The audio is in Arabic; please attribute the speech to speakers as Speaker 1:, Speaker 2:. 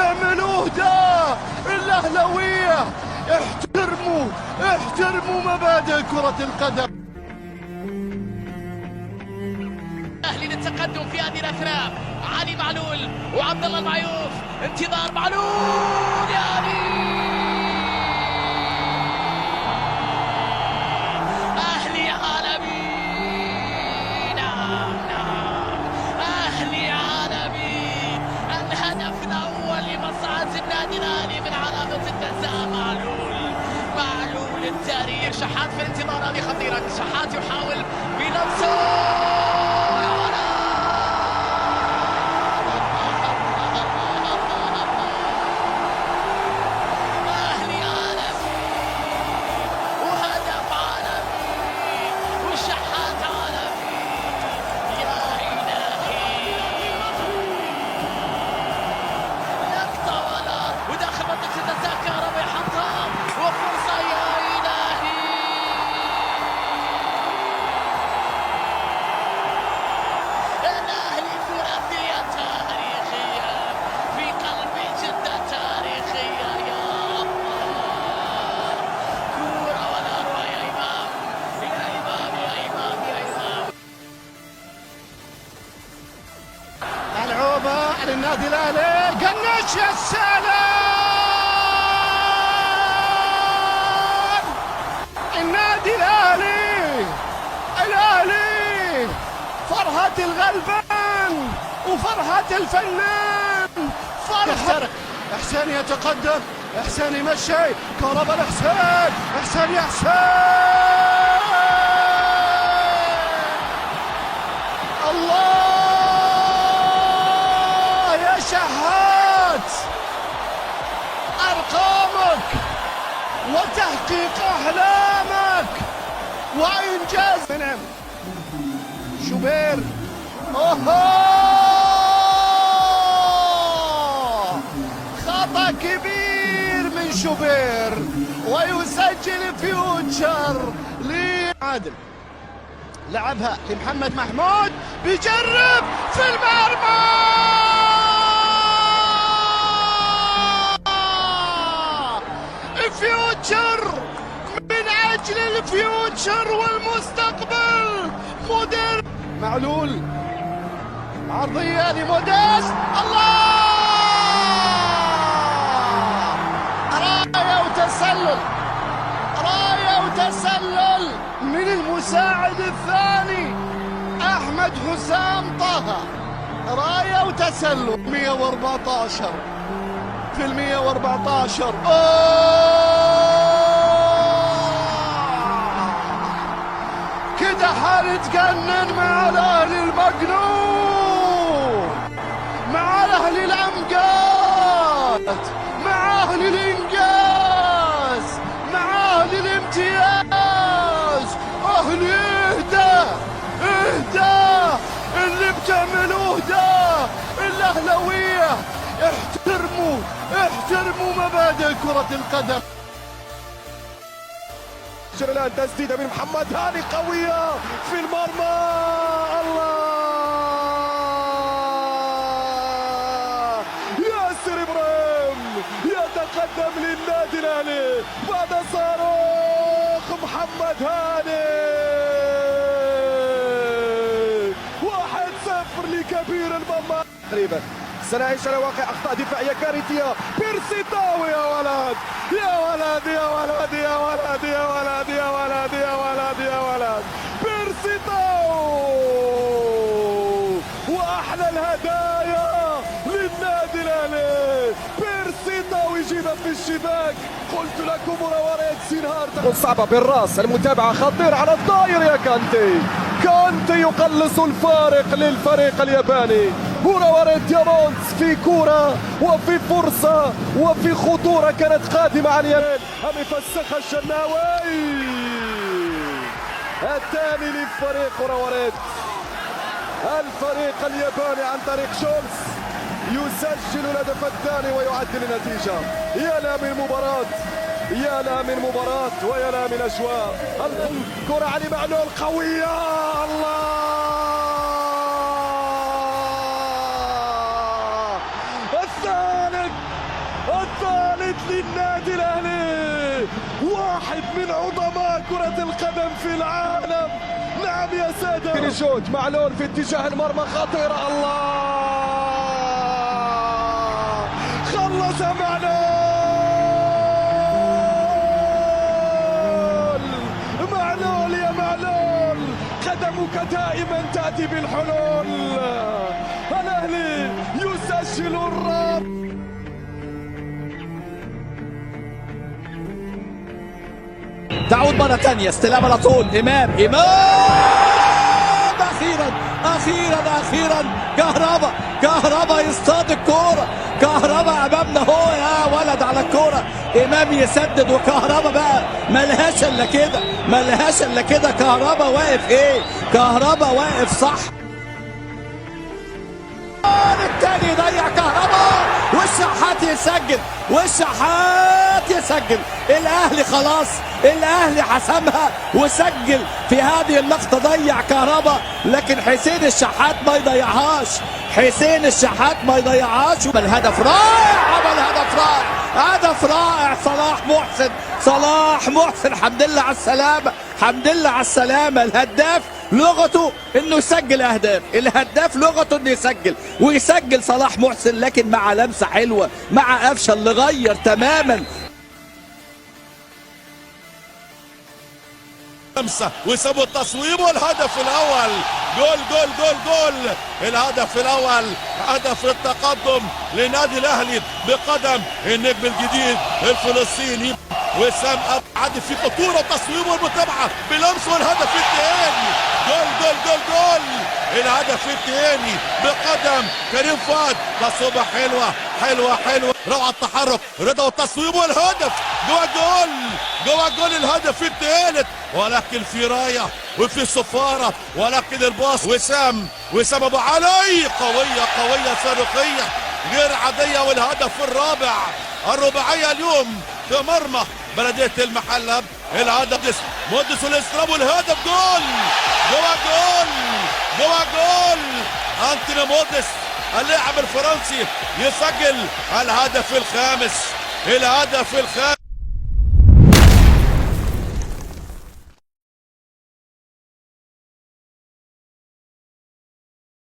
Speaker 1: بتعملوه ده الأهلاوية. احترموا مبادئ كرة القدم.
Speaker 2: الاهلي للتقدم في هذه الاثناء. علي معلول وعبد الله المعيوف، انتظار معلول يا علي. اهلي عالمي، نعم اهلي عالمي. الهدف الاول لمصعد النادي الاهلي من علامة الجزاء معلول التاريخ. شحات في الانتظار، هذه خطيرة. شحات يحاول بنفسه.
Speaker 1: النادي الاهلي قناش، يا سلام. النادي الاهلي فرحة الغلبان وفرحة الفنان. فرحة احسان يتقدم، احسان يمشي، كهرباء لحسين، احسان يا حسين. الله شحات، أرقامك وتحقيق أحلامك وإنجاز. منعم شوبير، خطأ كبير من شوبير ويسجل فيوتشر لعادل. لعبها لمحمد محمود، بيجرب في المرمى. فيوتشر من أجل الفيوتشر والمستقبل. مودير معلول، عرضية لموديس، الله، راية وتسلل من المساعد الثاني أحمد حسام طه. راية وتسلل 114 في 114. كده حنتجنن مع الاهلي المجنون، مع الاهلي الامجاد، مع اهلي الانجاز، مع اهلي الامتياز. اهلي اهدى اللي بتعملوه ده الاهلاويه. احترموا مبادئ كرة القدم.
Speaker 3: الآن تسديدة من محمد هاني قوية في المرمى. الله، ياسر إبراهيم يتقدم للنادي الأهلي بعد صاروخ محمد هاني. 1-0 لكبير المرمى. تقريبا سنعيش على واقع أخطاء دفاعية كارثية. بيرسي تاو، يا ولد يا ولد يا ولد يا ولد يا ولد يا ولد يا ولد يا ولد، بيرسي تاو. وأحلى الهدايا للنادي الأهلي، بيرسي تاو يجيبها في الشباك. قلت لكم مراورات سينهار صعبة بالراس. المتابعة خطير على الطاير يا كانتي يقلص الفارق للفريق الياباني. مراورة ديامونتس في كرة وفي فرصة وفي خطورة كانت قادمة على اليمين. هم يفسخها الشناوي. الثاني للفريق مراورات. الفريق الياباني عن طريق شولز يسجل الهدف الثاني ويعدل النتيجة. يا لا من مباراة، يا لا من مباراة ويا لا من أجواء. الكرة علي معلول قوية، الله، ثالث للنادي الاهلي، واحد من عظماء كرة القدم في العالم. نعم يا سادة. فينيشوت معلول في اتجاه المرمى خطيرة، الله خلص معلول. معلول يا معلول، قدمك دائما تأتي بالحلول. الأهلي يسجل الرابع.
Speaker 4: تعود مرة ثانية، استلام على طول، إمام أخيرا كهربا يصطاد الكورة، كهربا أمامنا هو يا ولد على الكورة، إمام يسدد وكهربا بقى ملهاش إلا كده، كهربا واقف إيه؟ كهربا واقف صح. الثاني ضيع كهربا والشحات يسجل، الأهلي خلاص، الأهلي حسمها وسجل في هذه اللقطة، ضيع كهربا لكن حسين الشحات ما يضيعهاش. الهدف رائع، هدف رائع. صلاح محسن الحمد لله على السلامة. الهداف لغته انه يسجل اهداف، الهداف لغته انه يسجل صلاح محسن، لكن مع لمسة حلوة، مع قفشة اللي غير تماما.
Speaker 1: وسابوا التصويب والهدف الاول. جول جول جول جول. الهدف الاول، هدف التقدم لنادي الاهلي بقدم النجم الجديد الفلسطيني وسام عادل في خطوره وتصويب والمتابعه بلمس والهدف الثاني. جول جول جول جول. الهدف الثاني بقدم كريم فؤاد، تصويبه حلوه روعه التحرك، رضا والتصويب والهدف جوه الجول الهدف الثالث، ولكن في رايه وفي صفاره، ولكن الباص وسام ابو علي قويه صاروخيه غير عاديه. والهدف الرابع، الرباعيه اليوم في مرمى بلديه المحله. الهدف موديس والاستلام والهدف جول جول. انتوني موديس اللاعب الفرنسي يسجل الهدف الخامس.